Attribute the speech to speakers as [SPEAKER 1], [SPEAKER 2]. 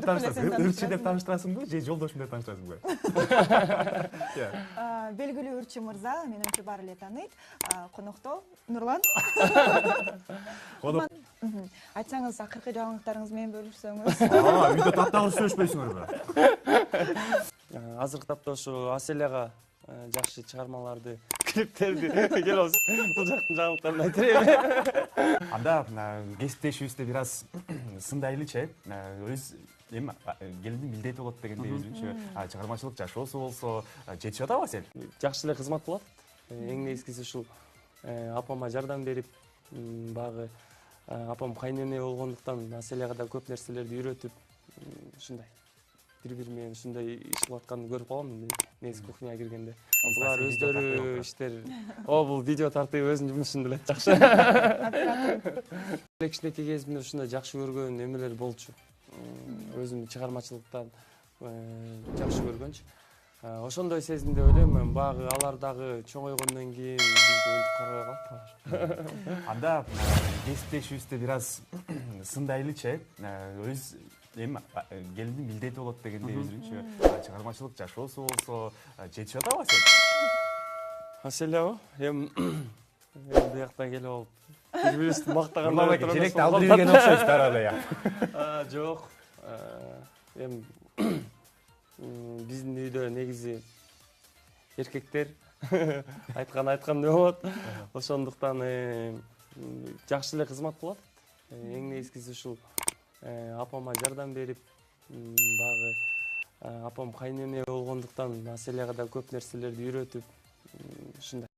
[SPEAKER 1] кантип тааныштырасың? Үрчү деп тааныштырасыңбы же жолдошум деп тааныштырасыңбы?
[SPEAKER 2] Белгилүү үрчү мырза, менимче баары эле тааныйт. Конокто Нурлан. Айтсаңыз, акыркы жаңылыктарыңыз менен бөлүшсөңүз.
[SPEAKER 1] Үйдө таптагыр сүйлөшпөйсүңөрбү?
[SPEAKER 3] Азыркы тапта ошо Аселяга жакшы чыгармаларды, клиптерди келебиз. Бул жактын жаңылыктарын айтып берейин.
[SPEAKER 1] Анда кесиптешибизде бир аз сындайлычы, өз эми келиндин милдети болот дегендей өзүнчө чыгармачылык жашоосу болсо жетишип атабы Асель?
[SPEAKER 3] Жакшы эле кызмат кылат. Эң негизгиси ушул апама жардам берип, баягы апам кайнене болгондуктан Аселяга да көп нерселерди үйрөтүп, ушундай бири-бири менен ушундай иш кылып атканын көрүп калгам негизи кухняга киргенде. Булар өздөрү иштер. Бул видео тартып өзүнүн жумушун билет жакшы. Кичинекей кезимде ушундай жакшы көргөн эмелер болчу. Өзүм чыгармачылыктан жакшы көргөнчү. Ошондой сезимде ойлойм, баягы алар дагы чоңойгондон кийин бизди өлтүп карабай калыптыр.
[SPEAKER 1] Анда кесиптешибизде бир аз сындайлычы, өз эми келиндин милдети болот дегендей өзүнчө чыгармачылык жашоосу болсо жетишип атабы Асель?
[SPEAKER 3] Аселябы? Эми бияктан келип алып бири-бирибизди мактаганда
[SPEAKER 1] желекти алып жүргөн окшойсуз арада я.
[SPEAKER 3] Жок. Эми биздин үйдө негизи эркектер айткандай болот. Ошондуктан жакшы эле кызмат кылат. Эң негизгиси ушул апама жардам берип, баягы апам кайнене болгондуктан Аселяга да көп нерселерди үйрөтүп, ушундай